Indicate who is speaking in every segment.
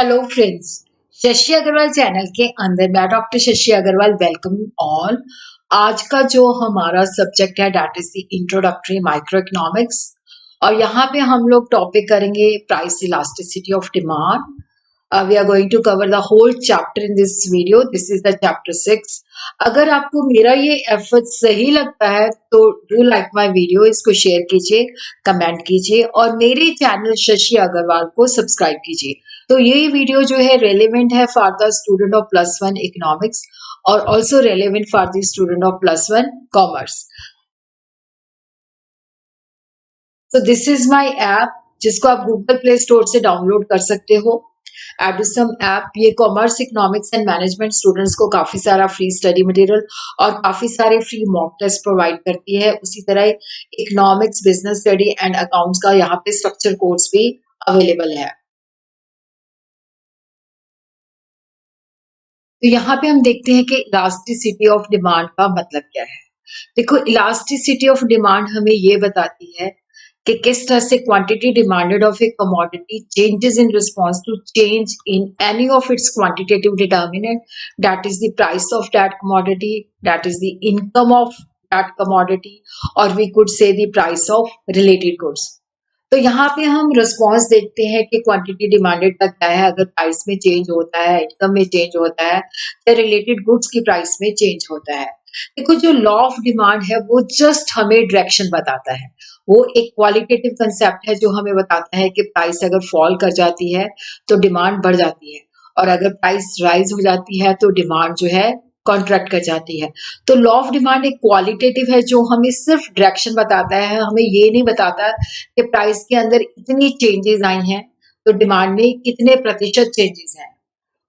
Speaker 1: Hello friends, Shashi Agarwal channel के अंदर मैं doctor Shashi Agarwal welcome you all. आज का जो हमारा सब्जेक्ट है that is the introductory micro economics और यहाँ पे हम लोग टॉपिक करेंगे price elasticity of demand. We are going to cover the whole chapter in this video. This is the chapter 6. अगर आपको मेरा ये एफर्ट सही लगता है तो डू लाइक माय वीडियो, इसको शेयर कीजिए, कमेंट कीजिए और मेरे चैनल शशि अग्रवाल को सब्सक्राइब कीजिए। तो ये वीडियो जो है रेलेवेंट है for the student of +1 economics और also relevant for the student of +1 commerce. तो दिस इज माय ऐप जिसको आप गूगल प्ले स्टोर से डाउनलोड कर सकते हो। एडुसम ऐप ये commerce economics and management students को काफी सारा फ्री स्टडी मटेरियल और काफी सारे फ्री मॉक टेस्ट प्रोवाइड करती है। उसी तरह economics, business study and accounts का यहाँ पे स्ट्रक्चर कोर्स भी अवेलेबल है। तो यहाँ पे हम देखते हैं कि इलास्टिसिटी ऑफ डिमांड का मतलब क्या है। देखो, इलास्टिसिटी ऑफ डिमांड हमें ये बताती है कि किस तरह से quantity demanded of a commodity changes in response to change in any of its quantitative determinant, that is the price of that commodity, that is the income of that commodity, और we could say the price of related goods. तो यहाँ पे हम response देखते हैं कि quantity demanded का क्या है, अगर प्राइस में चेंज होता है, इनकम में चेंज होता है, या रिलेटेड गुड्स की प्राइस में चेंज होता है। देखो, जो लॉ ऑफ डिमांड है वो जस्ट हमें डायरेक्शन बताता है। वो एक क्वालिटेटिव कंसेप्ट है जो हमें बताता है कि प्राइस अगर फॉल कर जाती है तो डिमांड बढ़ जाती है, और अगर प्राइस राइज हो जाती है तो डिमांड जो है कॉन्ट्रैक्ट कर जाती है। तो लॉ ऑफ डिमांड एक क्वालिटेटिव है जो हमें सिर्फ डायरेक्शन बताता है, हमें ये नहीं बताता कि प्राइस के अंदर इतनी चेंजेस आई हैं तो डिमांड में कितने प्रतिशत चेंजेस हैं।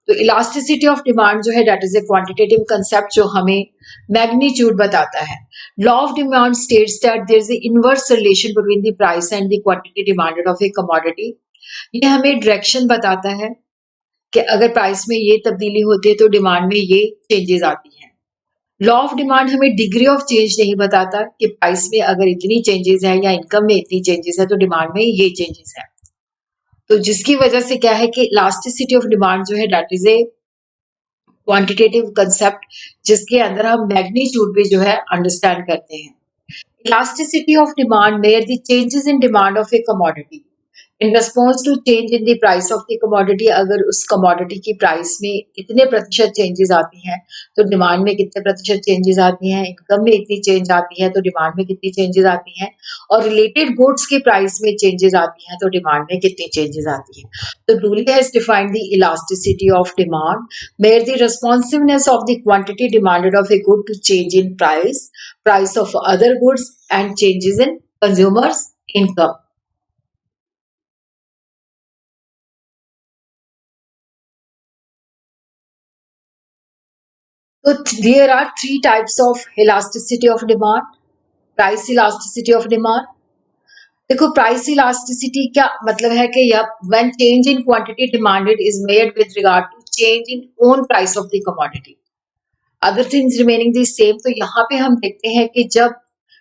Speaker 1: तो इलास्टिसिटी ऑफ डिमांड जो है that is a quantitative concept जो हमें मैग्नीट्यूड बताता है। Law of demand states that there is a inverse relation between the price and the quantity demanded of a commodity. ये हमें डायरेक्शन बताता है कि अगर प्राइस में ये तब्दीली होती है तो डिमांड में ये चेंजेस आती हैं। लॉ ऑफ डिमांड हमें डिग्री ऑफ चेंज नहीं बताता कि प्राइस में अगर इतनी चेंजेस है या इनकम में इतनी चेंजेस है तो डिमांड में ये चेंजेस है। तो जिसकी वजह से क्या है कि इलास्टिसिटी ऑफ डिमांड जो है that is a quantitative concept जिसके अंदर हम मैग्नीट्यूड भी जो है अंडरस्टैंड करते हैं। Elasticity of demand measure the changes in demand of a commodity in response to change in the price of the commodity. अगर उस कमोडिटी की प्राइस में कितने प्रतिशत चेंजेस आती हैं तो डिमांड में कितने प्रतिशत चेंजेस आती हैं, इनकम में इतनी चेंज आती है तो डिमांड में कितनी चेंजेस आती हैं, और रिलेटेड गुड्स की प्राइस में चेंजेस आती हैं तो डिमांड में कितनी चेंजेस आती हैं। तो Dooley has defined the elasticity of demand measure the responsiveness of the quantity demanded of a good to change in price, price of other goods and changes in consumers income. So there are three types of elasticity of demand. Price elasticity of demand. देखो, price elasticity क्या मतलब है कि when change in quantity demanded is made with regard to change in own price of the commodity, other things remaining the same. तो यहाँ पे हम देखते हैं कि जब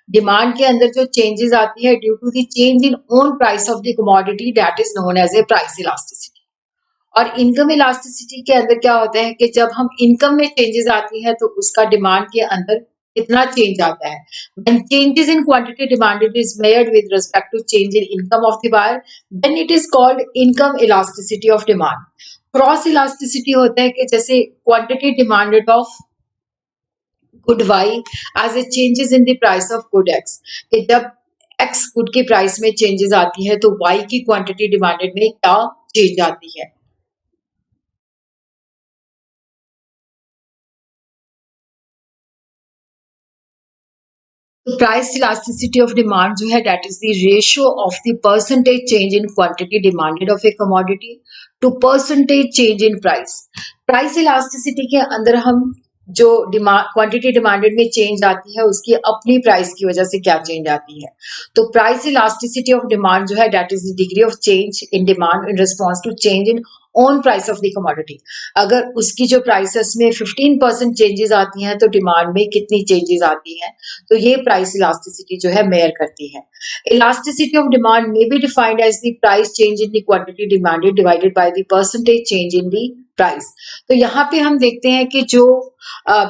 Speaker 1: डिमांड के अंदर जो चेंजेस आती है due to the change in own price of the commodity, that is known as a price elasticity. और इनकम इलास्टिसिटी के अंदर क्या होता है कि जब हम इनकम में चेंजेस आती है तो उसका डिमांड के अंदर कितना चेंज आता है। When changes in quantity demanded is measured with respect to change in income of the buyer, then it is called income elasticity of demand. Cross elasticity होता है कि जैसे quantity demanded of good Y as a changes in the price of good X, कि जब X good की price में changes आती है तो वाई की क्वांटिटी डिमांडेड में क्या चेंज आती है। तो प्राइस इलास्टिसिटी ऑफ डिमांड जो है that is the ratio of the percentage change in quantity demanded of a commodity to percentage change in price. Price elasticity के अंदर हम जो क्वांटिटी डिमांडेड में चेंज आती है उसकी अपनी प्राइस की वजह से क्या चेंज आती है। तो प्राइस इलास्टिसिटी ऑफ डिमांड जो है that is the degree of change in demand in response to change in own price of the commodity. अगर उसकी जो प्राइसेस में 15% चेंजेस आती हैं तो डिमांड में कितनी चेंजेस आती हैं, तो ये प्राइस इलास्टिसिटी जो है मेयर करती है। Elasticity of demand may be defined as the price change in the quantity demanded divided by the percentage change in the price. तो यहाँ पे हम देखते हैं कि जो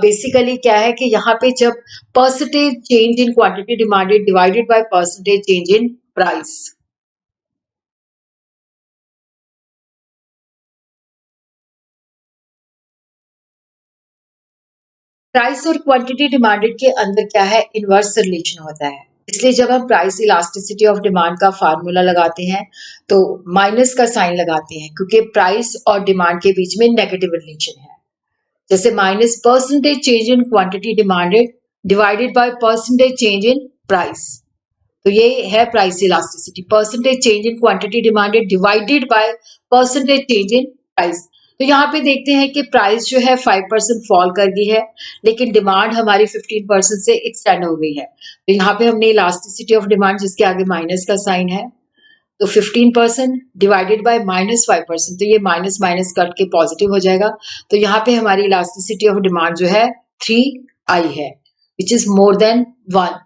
Speaker 1: बेसिकली क्या है कि यहाँ पे जब percentage change in quantity demanded divided by percentage change in price, price और क्वांटिटी डिमांडेड के अंदर क्या है, इनवर्स रिलेशन होता है। इसलिए जब हम प्राइस इलास्टिसिटी ऑफ डिमांड का फार्मूला लगाते हैं तो माइनस का साइन लगाते हैं, क्योंकि प्राइस और डिमांड के बीच में नेगेटिव रिलेशन है। जैसे minus percentage change in quantity demanded divided by percentage change in price. तो ये है price elasticity, percentage change in quantity demanded divided by percentage change in price. तो यहाँ पे देखते हैं कि प्राइस जो है 5% फॉल कर गई है, लेकिन डिमांड हमारी 15% से एक्सटेंड हो गई है। तो यहाँ पे हमने इलास्टिसिटी ऑफ डिमांड जिसके आगे माइनस का साइन है, तो 15% डिवाइडेड बाय -5%, तो ये माइनस माइनस कट के पॉजिटिव हो जाएगा। तो यहाँ पे हमारी इलास्टिसिटी ऑफ डिमांड जो है 3i है, विच इज मोर देन 1।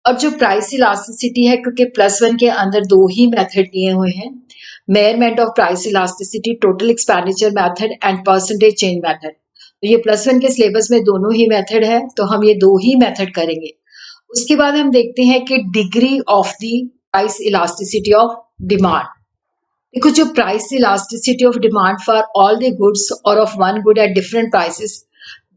Speaker 1: और जो प्राइस इलास्टिसिटी है, क्योंकि +1 के अंदर दो ही मेथड दिए हुए हैं, measurement of price elasticity, total expenditure method and percentage change method. तो ये +1 के सिलेबस में दोनों ही मेथड है, तो हम ये दो ही मेथड करेंगे। उसके बाद हम देखते हैं कि degree of the price elasticity of demand. देखो, जो price elasticity of demand for all the goods और of one good at different prices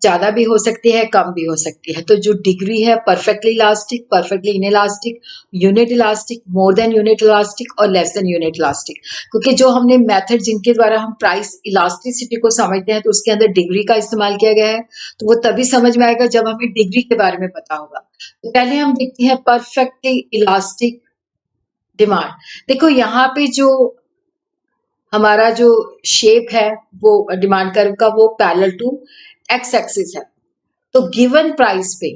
Speaker 1: ज्यादा भी हो सकती है, कम भी हो सकती है। तो जो डिग्री है, perfectly elastic, perfectly inelastic, unit elastic, more than unit elastic और लेस देन यूनिट इलास्टिक। क्योंकि जो हमने मेथड जिनके द्वारा हम प्राइस इलास्टिसिटी को समझते हैं तो उसके अंदर डिग्री का इस्तेमाल किया गया है, तो वो तभी समझ में आएगा जब हमें डिग्री के बारे में पता होगा। तो पहले हम देखते हैं परफेक्टली इलास्टिक डिमांड। देखो, यहाँ पे जो हमारा जो शेप है वो डिमांड कर्व का, वो पैरेलल टू एक्स एक्सिस है। तो गिवन प्राइस पे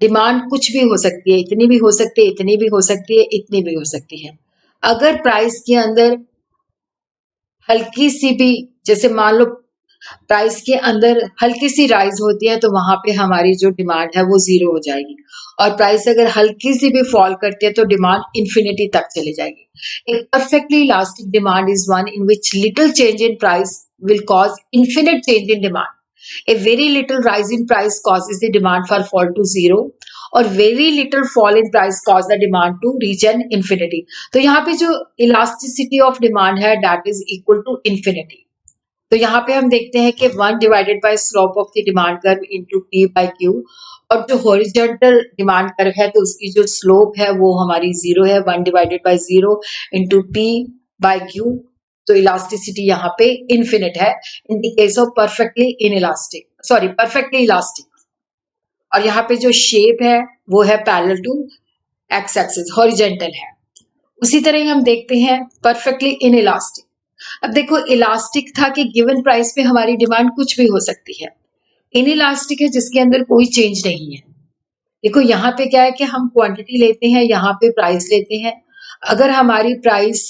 Speaker 1: डिमांड कुछ भी हो सकती है, इतनी भी हो सकती है, इतनी भी हो सकती है, इतनी भी हो सकती है। अगर प्राइस के अंदर हल्की सी भी, जैसे मान लो प्राइस के अंदर हल्की सी राइज होती है, तो वहां पे हमारी जो डिमांड है वो 0 हो जाएगी। और प्राइस अगर हल्की सी भी फॉल करती है तो डिमांड इंफिनिटी तक चली जाएगी। एक perfectly elastic demand is one in which little change in price will cause infinite change in demand. A very little rise in price causes the demand for fall to 0, और very little fall in price cause the demand to reach an infinity. तो यहाँ पे जो elasticity of demand है, that is equal to infinity. तो यहाँ पे हम देखते हैं कि 1 divided by slope of the demand curve into P by Q, और जो हॉरिजॉन्टल डिमांड कर्व है तो उसकी जो स्लोप है वो हमारी 0 है, 1 divided by 0 into P by Q। तो इलास्टिसिटी यहाँ पे इन्फिनिट है in the case of perfectly inelastic, sorry perfectly elastic. और यहाँ पे जो शेप है वो है parallel to X axis, horizontal है। उसी तरह ही हम देखते हैं परफेक्टली इनइलास्टिक। अब देखो, इलास्टिक था कि गिवन प्राइस पे हमारी डिमांड कुछ भी हो सकती है। इनइलास्टिक है जिसके अंदर कोई चेंज नहीं है। देखो, यहाँ पे क्या है कि हम क्वांटिटी लेते हैं, यहाँ पे प्राइस लेते हैं। अगर हमारी प्राइस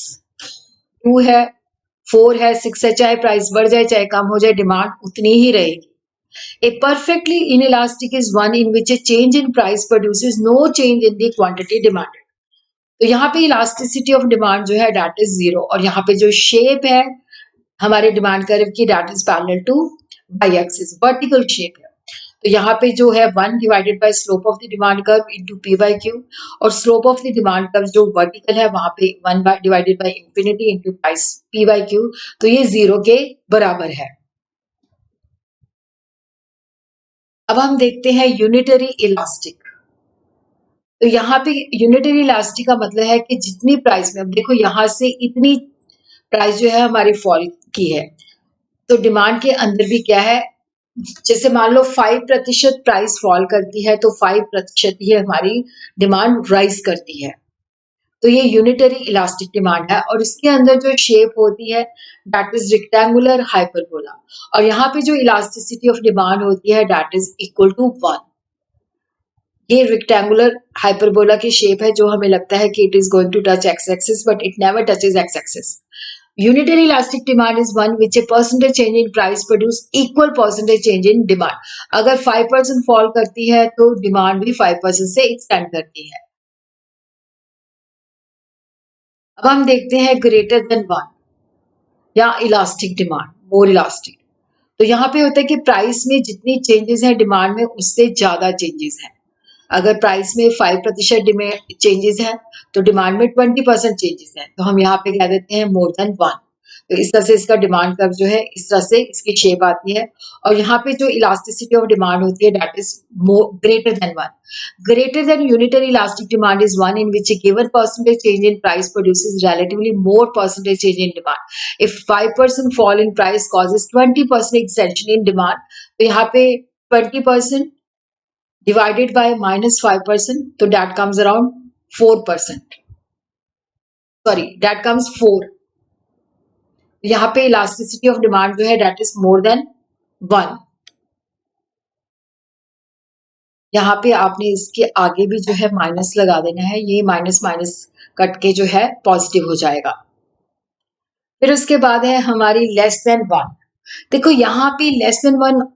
Speaker 1: 2 है, 4 है, 6 है, चाहे प्राइस बढ़ जाए चाहे कम हो जाए, डिमांड उतनी ही रहेगी। A perfectly inelastic is one in which a change in price produces no change in the quantity demanded. तो यहाँ पे इलास्टिसिटी ऑफ डिमांड जो है डेट इज 0, और यहाँ पे जो शेप है हमारे डिमांड कर्व की, that is parallel to Y axis, vertical shape है। तो यहाँ पे जो है 1 divided by slope of the demand curve into P by Q, और slope of the demand curve जो वर्टिकल है वहां पे 1 divided by infinity into price P by Q, तो ये 0 के बराबर है। अब हम देखते हैं यूनिटरी इलास्टिक। तो यहाँ पे यूनिटरी इलास्टिक का मतलब है कि जितनी प्राइस में, अब देखो यहाँ से इतनी प्राइस जो है हमारी फॉल की है, तो डिमांड के अंदर भी क्या है, जैसे मान लो 5% प्राइस फॉल करती है तो 5% ही हमारी डिमांड राइज करती है। तो ये यूनिटरी इलास्टिक डिमांड है, और इसके अंदर जो शेप होती है दैट इज रेक्टेंगुलर हाइपरबोला, और यहाँ पे जो इलास्टिसिटी ऑफ डिमांड होती है दैट इज इक्वल टू 1। ये रेक्टेंगुलर हाइपरबोला की शेप है जो हमें लगता है कि it is going to touch X axis, but it never touches X axis. Unitary elastic demand is one which a percentage change in price produce equal percentage change in demand. अगर 5% fall करती है तो demand भी 5% से extend करती है. अब हम देखते हैं ग्रेटर देन वन या इलास्टिक डिमांड, मोर इलास्टिक. तो यहाँ पे होता है कि प्राइस में जितनी चेंजेस हैं डिमांड में उससे ज्यादा चेंजेस हैं. अगर प्राइस में 5% चेंजेस है तो डिमांड में 20% चेंजेस है, तो हम यहाँ पे कह देते हैं मोर देन वन. तो इस तरह से इसका डिमांड कर्व जो है इस तरह से इसकी शेप आती है. और यहाँ पे जो इलास्टिसिटी ऑफ डिमांड होती है that is greater than one. Greater than unitary elastic demand is one in which A given percentage change in price produces relatively more percentage change in demand. If 5% fall in price causes 20% extension in demand, तो यहाँ पे 20% divided by -5%, so that comes around 4%. Sorry, that comes 4. यहाँ पे elasticity of demand जो है that is more than 1. यहाँ पे आपने इसके आगे भी जो है माइनस लगा देना है, ये माइनस माइनस कट के जो है पॉजिटिव हो जाएगा. फिर उसके बाद है हमारी लेस देन वन. देखो यहाँ पे लेस देन वन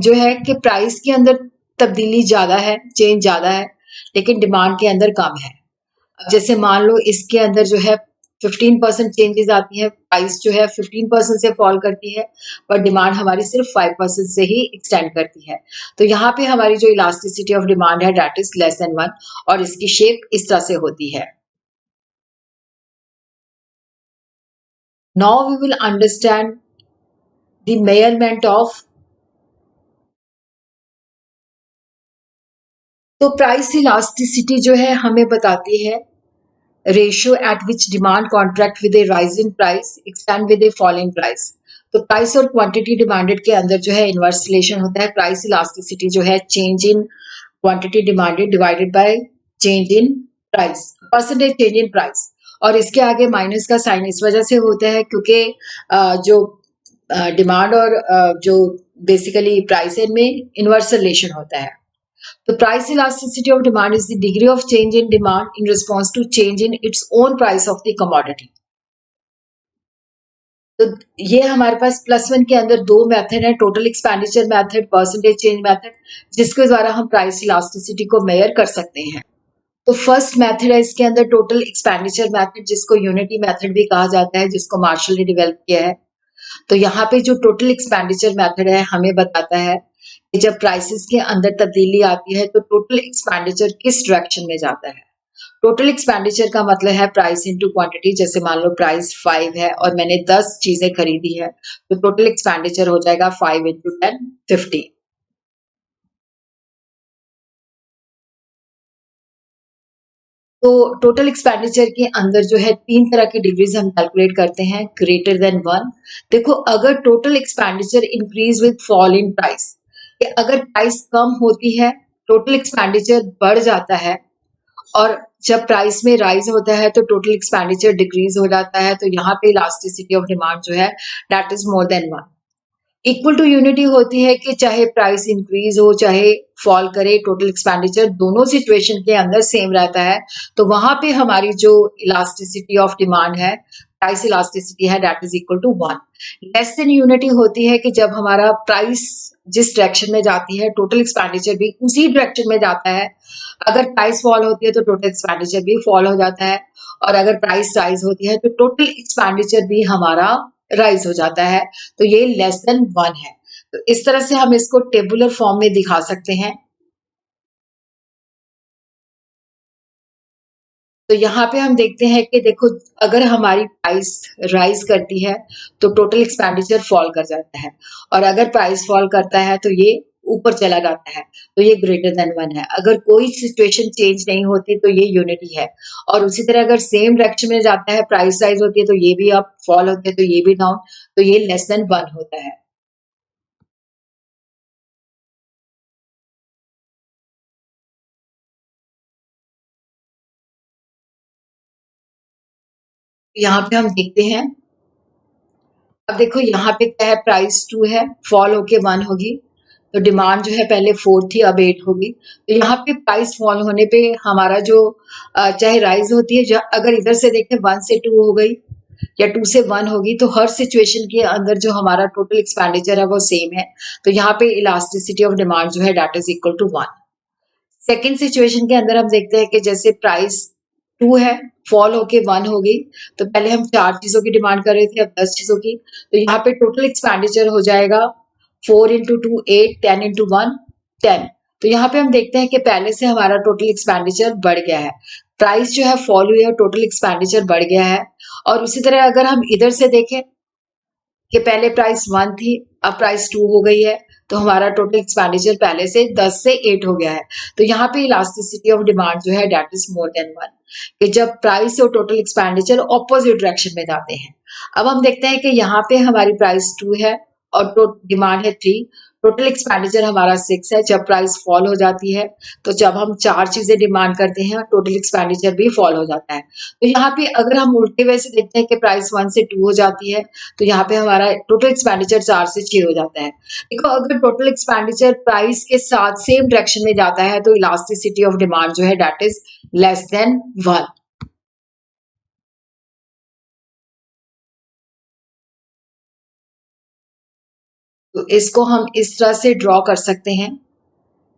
Speaker 1: जो है कि प्राइस के अंदर तब्दीली ज्यादा है, चेंज ज्यादा है, लेकिन डिमांड के अंदर कम है. जैसे मान लो इसके अंदर जो है 15% चेंजेस आती है, प्राइस जो है 15% से फॉल करती है, पर डिमांड हमारी सिर्फ 5% से ही एक्सटेंड करती है. तो यहाँ पे हमारी जो इलास्टिसिटी ऑफ डिमांड है that is less than one, और इसकी शेप इस तरह से होती है. Now we will understand the measurement of. तो प्राइस इलास्टिसिटी जो है हमें बताती है ratio at which demand contract with a rise in price extend with a fall in price. तो प्राइस और क्वांटिटी डिमांडेड के अंदर जो है इनवर्स रिलेशन होता है. प्राइस इलास्टिसिटी जो है change in quantity demanded divided by change in price, percentage change in price. और इसके आगे माइनस का साइन इस वजह से होता है क्योंकि जो डिमांड और जो बेसिकली प्राइस इनमें इनवर्स रिलेशन होता है. The price elasticity of demand is the degree of change in demand in response to change in its own price of the commodity. तो ये हमारे पास +1 के अंदर दो मेथड है, total expenditure method, percentage change method, जिसके द्वारा हम प्राइस इलास्टिसिटी को मेजर कर सकते हैं. तो फर्स्ट मेथड है इसके अंदर टोटल एक्सपेंडिचर मेथड, जिसको यूनिटी मेथड भी कहा जाता है, जिसको मार्शल ने डेवलप किया है. तो यहाँ पे जो टोटल एक्सपेंडिचर मेथड है हमें बताता है कि जब प्राइसेस के अंदर तब्दीली आती है तो टोटल एक्सपेंडिचर किस डायरेक्शन में जाता है. टोटल एक्सपेंडिचर का मतलब है प्राइस इनटू क्वांटिटी. जैसे मान लो प्राइस 5 है और मैंने 10 चीजें खरीदी है, तो टोटल एक्सपेंडिचर हो जाएगा 5 इंटू 10, 50. तो टोटल एक्सपेंडिचर के अंदर जो है 3 तरह की डिग्रीज हम कैलकुलेट करते हैं. Greater than one. देखो अगर total expenditure increase with fall in price, अगर प्राइस कम होती है टोटल एक्सपेंडिचर बढ़ जाता है, और जब प्राइस में राइज होता है तो टोटल एक्सपेंडिचर डिक्रीज हो जाता है. तो यहाँ पे इलास्टिसिटी ऑफ डिमांड जो है that is more than one. Equal to unity होती है कि चाहे प्राइस इंक्रीज हो चाहे फॉल करे, टोटल एक्सपेंडिचर दोनों सिचुएशन के अंदर सेम रहता है. तो वहां पे हमारी जो इलास्टिसिटी ऑफ डिमांड है, प्राइस इलास्टिसिटी है that is equal to one. Less than unity होती है कि जब हमारा प्राइस जिस डायरेक्शन में जाती है टोटल एक्सपेंडिचर भी उसी डायरेक्शन में जाता है. अगर प्राइस फॉल होती है तो टोटल एक्सपेंडिचर भी फॉल हो जाता है, और अगर प्राइस राइज होती है तो टोटल एक्सपेंडिचर भी हमारा राइज हो जाता है. तो ये लेस देन वन है. तो इस तरह से हम इसको टेबुलर फॉर्म में दिखा सकते हैं. तो यहाँ पे हम देखते हैं कि देखो अगर हमारी प्राइस राइज करती है तो टोटल एक्सपेंडिचर फॉल कर जाता है, और अगर प्राइस फॉल करता है तो ये ऊपर चला जाता है. तो ये ग्रेटर देन वन है. अगर कोई सिचुएशन चेंज नहीं होती तो ये यूनिटी है. और उसी तरह अगर सेम डायरेक्शन में जाता है, प्राइस राइज होती है तो ये भी अप, फॉल होते हैं तो ये भी डाउन, तो ये लेस देन वन होता है. यहाँ पे हम देखते हैं. अब देखो यहाँ पे क्या है, प्राइस 2 है, फॉल होके 1 होगी, तो डिमांड जो है पहले 4 थी, अब 8 होगी। तो यहाँ पे प्राइस फॉल होने पे हमारा जो चाहे राइज होती है, अगर इधर से देखें 1 से 2 हो गई या 2 से 1 होगी, तो हर सिचुएशन के अंदर जो हमारा टोटल एक्सपेंडिचर है वो सेम है। तो यहाँ पे इलास्टिसिटी ऑफ डिमांड जो है that is equal to 1। Second situation के अंदर हम देखते हैं कि जैसे प्राइस 2 है, फॉल होके 1 हो गई, तो पहले हम 4 चीजों की डिमांड कर रहे थे, अब 10 चीजों की। तो यहाँ पे टोटल एक्सपेंडिचर हो जाएगा 4 इंटू 2 8, 10 इंटू 1 10। तो यहाँ पे हम देखते हैं कि पहले से हमारा टोटल एक्सपेंडिचर बढ़ गया है, प्राइस जो है फॉल हुई है, टोटल एक्सपेंडिचर बढ़ गया है। और उसी तरह अगर हम इधर से देखें कि पहले प्राइस 1 थी, अब प्राइस 2 हो गई है, तो हमारा टोटल एक्सपेंडिचर पहले से 10 से 8 हो गया है। तो यहाँ पे इलास्टिसिटी ऑफ डिमांड जो है दैट इज मोर देन 1, कि जब प्राइस और टोटल एक्सपेंडिचर ऑपोजिट डायरेक्शन में जाते हैं। अब हम देखते हैं कि यहाँ पे हमारी प्राइस 2 है और डिमांड है 3, टोटल एक्सपेंडिचर हमारा 6 है। जब प्राइस फॉल हो जाती है, तो जब हम 4 चीजें डिमांड करते हैं, टोटल एक्सपेंडिचर भी फॉल हो जाता है। तो यहाँ पे अगर हम उल्टे वे से देखते हैं कि प्राइस 1 से 2 हो जाती है, तो यहाँ पे हमारा टोटल एक्सपेंडिचर 4 से 6 हो जाता है। देखो, अगर टोटल एक्सपेंडिचर प्राइस के साथ सेम डायरेक्शन में जाता है, तो इलास्टिसिटी ऑफ डिमांड जो है दैट इज लेस देन 1। तो इसको हम इस तरह से ड्रॉ कर सकते हैं।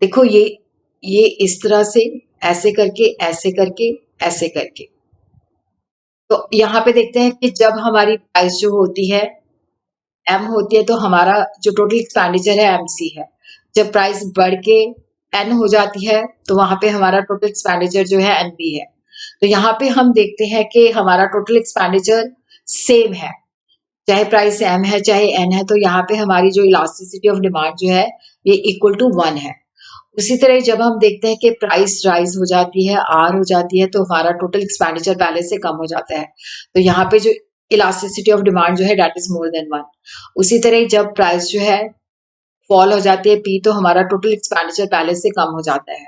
Speaker 1: देखो, ये इस तरह से, ऐसे करके, ऐसे करके, ऐसे करके। तो यहाँ पे देखते हैं कि जब हमारी प्राइस जो होती है एम होती है, तो हमारा जो टोटल एक्सपेंडिचर है एमसी है। जब प्राइस बढ़ के एन हो जाती है, तो वहां पे हमारा टोटल एक्सपेंडिचर जो है एनपी है। तो यहाँ पे हम देखते हैं कि हमारा टोटल एक्सपेंडिचर सेम है, चाहे प्राइस एम है चाहे एन है। तो यहाँ पे हमारी जो इलास्टिसिटी ऑफ डिमांड जो है ये इक्वल टू 1 है। उसी तरह जब हम देखते हैं कि प्राइस राइज हो जाती है, आर हो जाती है, तो हमारा टोटल एक्सपेंडिचर पहले से कम हो जाता है। तो यहाँ पे जो इलास्टिसिटी ऑफ डिमांड जो है दैट इज मोर देन 1। उसी तरह जब प्राइस जो है फॉल हो जाती है पी, तो हमारा टोटल एक्सपेंडिचर पहले से कम हो जाता है।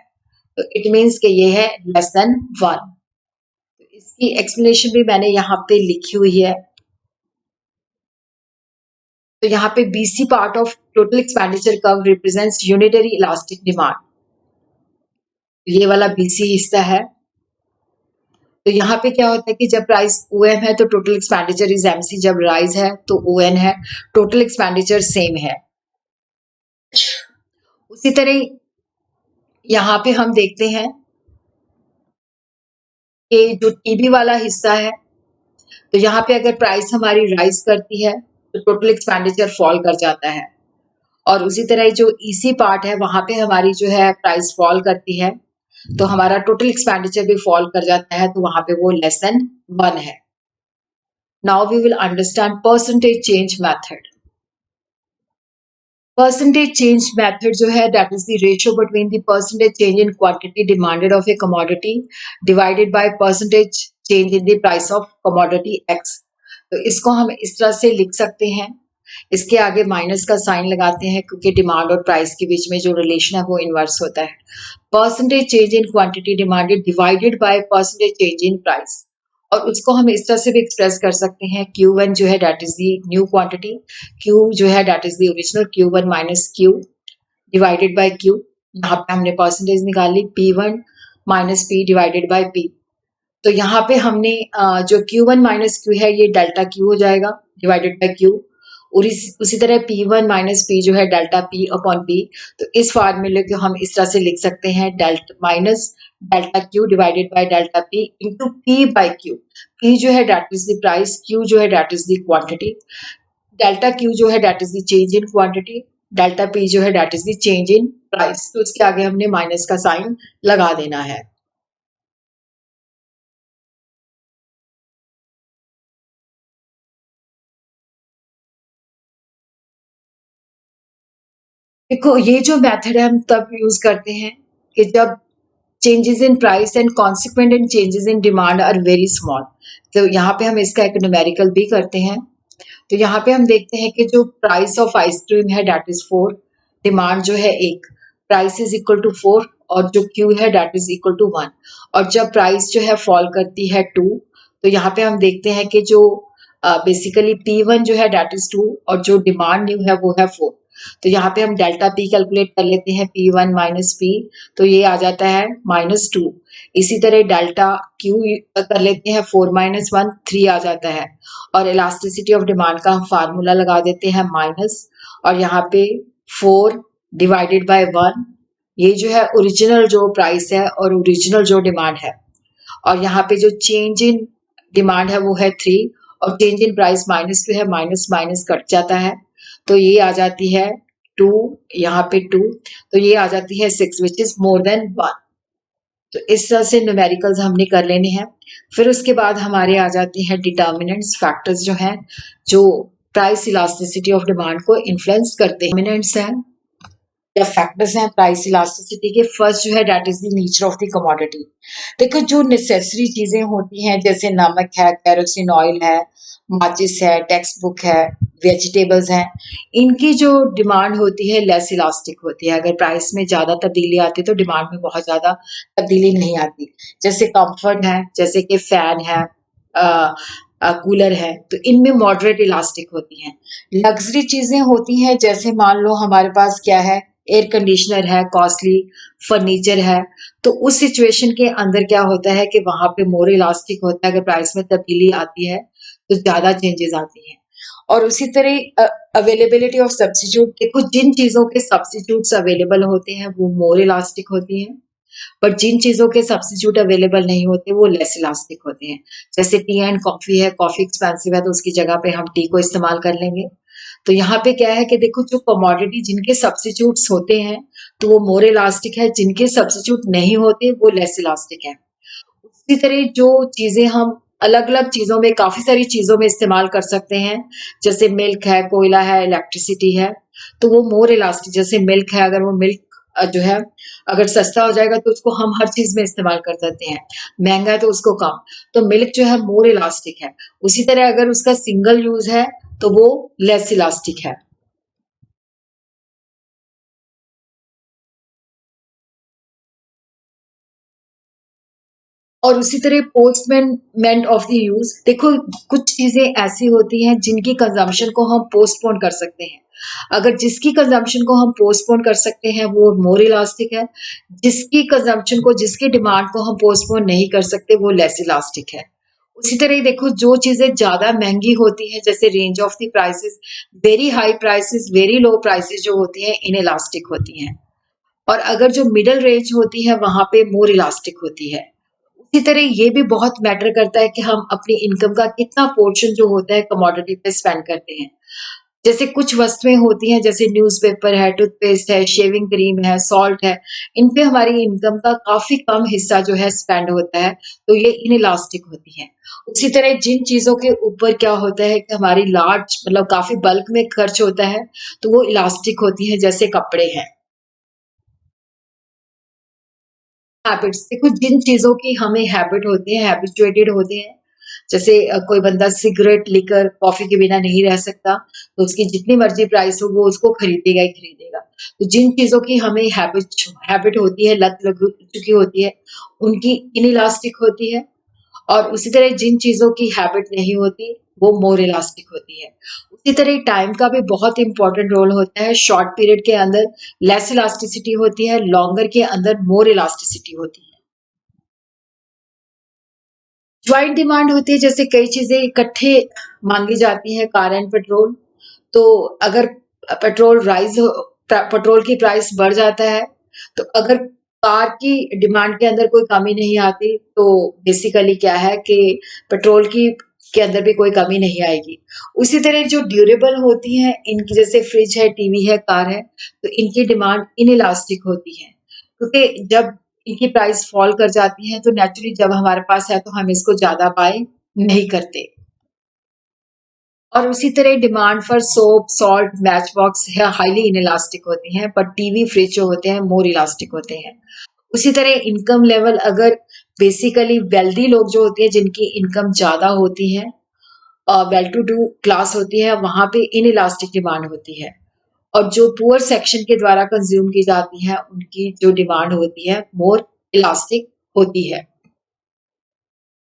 Speaker 1: तो इट मीन्स कि ये है लेस देन 1। तो इसकी एक्सप्लेनेशन भी मैंने यहाँ पे लिखी हुई है। तो यहाँ पे BC part of total expenditure curve represents unitary elastic demand. ये वाला BC हिस्सा है। तो यहाँ पे क्या होता है कि जब प्राइस OM है तो टोटल एक्सपेंडिचर इज MC, जब राइज है तो ON है, टोटल एक्सपेंडिचर सेम है। उसी तरह यहाँ पे हम देखते हैं कि जो TB वाला हिस्सा है, तो यहाँ पे अगर प्राइस हमारी राइज करती है तो टोटल एक्सपेंडिचर फॉल कर जाता है। और उसी तरह जो EC पार्ट है, वहां पे हमारी जो है प्राइस फॉल करती है, तो हमारा टोटल एक्सपेंडिचर भी फॉल कर जाता है, तो वहां पे वो लेस देन 1 है। Now we will understand percentage change method. Percentage change method जो है that is the ratio between the percentage change in quantity demanded of a commodity divided by percentage change in the price of commodity X. तो इसको हम इस तरह से लिख सकते हैं, इसके आगे माइनस का साइन लगाते हैं क्योंकि डिमांड और प्राइस के बीच में जो रिलेशन है वो इनवर्स होता है। Percentage change in quantity demanded divided by percentage change in price, और उसको हम इस तरह से भी एक्सप्रेस कर सकते हैं, Q1 जो है that is the new quantity, Q जो है that is the original, Q1 minus Q divided bye Q। यहाँ पे हमने परसेंटेज निकाली, P1 minus P divided by P। तो यहाँ पे हमने जो Q1 माइनस Q है ये डेल्टा Q हो जाएगा डिवाइडेड बाय Q, और उसी तरह P1 माइनस P जो है डेल्टा P अपॉन P। तो इस फार्मूले को हम इस तरह से लिख सकते हैं, delta minus delta Q divided by delta P into P by Q। P जो है that is the price, Q जो है that is the quantity, delta Q जो है that is the change in quantity, delta P जो है that is the change in price. तो इसके आगे हमने माइनस का साइन लगा देना है। देखो, ये जो मेथड है हम तब यूज करते हैं कि जब changes in price and consequent in changes in demand are very small. तो यहाँ पे हम इसका एक न्यूमेरिकल भी करते हैं। तो यहाँ पे हम देखते हैं कि जो प्राइस ऑफ आइसक्रीम है डेट इज 4, डिमांड जो है 1, प्राइस इज इक्वल टू 4, और जो Q है डेट इज इक्वल टू 1। और जब प्राइस जो है फॉल करती है 2, तो यहाँ पे हम देखते हैं कि जो बेसिकली P1 जो है डेट इज 2 और जो डिमांड न्यू है वो है 4। तो यहाँ पे हम डेल्टा पी कैलकुलेट कर लेते हैं, P1 माइनस पी, तो ये आ जाता है -2। इसी तरह डेल्टा क्यू कर लेते हैं, 4 माइनस 1, 3 आ जाता है। और इलास्टिसिटी ऑफ डिमांड का हम फार्मूला लगा देते हैं माइनस, और यहाँ पे 4 डिवाइडेड बाय 1, ये जो है ओरिजिनल जो प्राइस है और ओरिजिनल जो डिमांड है। और यहाँ पे जो चेंज इन डिमांड है वो है 3, और चेंज इन प्राइस -2 है, माइनस माइनस कट जाता है, तो ये आ जाती है 2, यहाँ पे 2, तो ये आ जाती है 6 विच इज मोर देन 1। तो इस तरह से न्यूमेरिकल्स हमने कर लेने हैं। फिर उसके बाद हमारे आ जाते हैं डिटर्मिनेंट्स, फैक्टर्स जो हैं जो प्राइस इलास्टिसिटी ऑफ डिमांड को इन्फ्लुएंस करते हैं। डिटर्मिनेंट्स हैं या फैक्टर्स हैं प्राइस इलास्टिसिटी के। फर्स्ट जो है that is the nature of the commodity. देखो जो नेसेसरी चीजें होती हैं जैसे नमक है, केरोसिन ऑयल है, माचिस है, टेक्स्ट बुक है, वेजिटेबल्स हैं, इनकी जो डिमांड होती है लेस इलास्टिक होती है। अगर प्राइस में ज्यादा तब्दीली आती है तो डिमांड में बहुत ज्यादा तब्दीली नहीं आती। जैसे कंफर्ट है, जैसे कि फैन है, कूलर है, तो इनमें मॉडरेट इलास्टिक होती हैं। लग्जरी चीजें होती हैं जैसे मान लो हमारे पास क्या है, एयर कंडीशनर है, कॉस्टली फर्नीचर है, तो उस सिचुएशन के अंदर क्या होता है कि वहां पे मोर इलास्टिक होता है। अगर प्राइस में तब्दीली आती है तो ज्यादा चेंजेस आती हैं। और उसी तरह अवेलेबिलिटी ऑफ सब्स्टिट्यूट, देखो जिन चीजों के सब्स्टिट्यूट्स अवेलेबल होते हैं वो मोर इलास्टिक होती हैं, पर जिन चीजों के सब्स्टिट्यूट अवेलेबल नहीं होते वो लेस इलास्टिक होते हैं। जैसे टी एंड कॉफी है, कॉफी एक्सपेंसिव है तो उसकी जगह पे हम टी को इस्तेमाल कर लेंगे। तो यहाँ पे क्या है कि देखो जो कमोडिटी जिनके सब्स्टिट्यूट्स होते हैं तो वो मोर इलास्टिक है, जिनके सब्स्टिट्यूट नहीं होते वो लेस इलास्टिक है। उसी तरह जो चीजें हम अलग अलग चीजों में, काफी सारी चीजों में इस्तेमाल कर सकते हैं, जैसे मिल्क है, कोयला है, इलेक्ट्रिसिटी है, तो वो मोर इलास्टिक। जैसे मिल्क है, अगर वो मिल्क जो है अगर सस्ता हो जाएगा तो उसको हम हर चीज में इस्तेमाल कर सकते हैं, महंगा है तो उसको कम। तो मिल्क जो है मोर इलास्टिक है। उसी तरह अगर उसका सिंगल यूज है तो वो लेस इलास्टिक है। और उसी तरह पोस्टपोनमेंट ऑफ द यूज, देखो कुछ चीजें ऐसी होती हैं जिनकी कंजम्पशन को हम पोस्टपोन कर सकते हैं। अगर जिसकी कंजम्पशन को हम पोस्टपोन कर सकते हैं वो मोर इलास्टिक है, जिसकी कंजम्पशन को, जिसकी डिमांड को हम पोस्टपोन नहीं कर सकते वो लेस इलास्टिक है। उसी तरह ही देखो जो चीजें ज्यादा महंगी होती हैं जैसे range of the prices, very high prices, very low prices जो होती हैं इन इलास्टिक होती हैं। और अगर जो मिडल रेंज होती है वहां पे मोर इलास्टिक होती है। इसी तरह ये भी बहुत मैटर करता है कि हम अपनी इनकम का कितना पोर्शन जो होता है कमोडिटी पे स्पेंड करते हैं। जैसे कुछ वस्तुएं होती हैं जैसे न्यूज़पेपर है, टूथपेस्ट है, शेविंग क्रीम है, सॉल्ट है, इन पे हमारी इनकम का काफी कम हिस्सा जो है स्पेंड होता है, तो ये इनइलास्टिक होती हैं। उसी तरह जिन चीजों के ऊपर क्या होता है कि हमारी लार्ज मतलब काफी बल्क में खर्च होता है तो वो इलास्टिक होती है, जैसे कपड़े हैं। हैबिट्स, देखो जिन चीजों की हमें हैबिट होती है, हैबिचुएटेड होते हैं, जैसे कोई बंदा सिगरेट, लिकर, कॉफी के बिना नहीं रह सकता, तो उसकी जितनी मर्जी प्राइस हो वो उसको खरीदेगा ही खरीदेगा। तो जिन चीजों की हमें हैबिट हैबिट होती है, लत लग चुकी होती है, उनकी इनइलास्टिक होती है। और उसी तरह जिन चीजों की हैबिट नहीं होती वो मोर इलास्टिक होती है। उसी तरह टाइम का भी बहुत इंपॉर्टेंट रोल होता है। शॉर्ट पीरियड के अंदर लेस इलास्टिसिटी होती है, लॉन्गर के अंदर मोर इलास्टिसिटी होती है। ज्वाइंट डिमांड होती है, जैसे कई चीजें इकट्ठे मांगी जाती हैं, कार एंड पेट्रोल। तो अगर पेट्रोल राइज पेट्रोल की प्राइस बढ़ जाता है, तो अगर कार की डिमांड के अंदर कोई कमी नहीं आती तो बेसिकली क्या है कि पेट्रोल की के अंदर भी कोई कमी नहीं आएगी। उसी तरह जो ड्यूरेबल होती हैं इनकी, जैसे फ्रिज है, टीवी है, कार है, तो इनकी डिमांड इनइलास्टिक होती है, क्योंकि जब इनकी प्राइस फॉल कर जाती है तो नेचुरली जब हमारे पास है तो हम इसको ज्यादा बाय नहीं करते। और उसी तरह demand for soap, salt, match box है हाईली इनइलास्टिक होती हैं, पर टीवी, फ्रिज जो होते हैं मोर इलास्टिक होते हैं। उसी तरह इनकम लेवल, अगर बेसिकली वेल्दी लोग जो होते हैं जिनकी इनकम ज्यादा होती है, वेल टू डू क्लास होती है, वहां पे इनइलास्टिक डिमांड होती है। और जो पुअर सेक्शन के द्वारा कंज्यूम की जाती है उनकी जो डिमांड होती है मोर इलास्टिक होती है।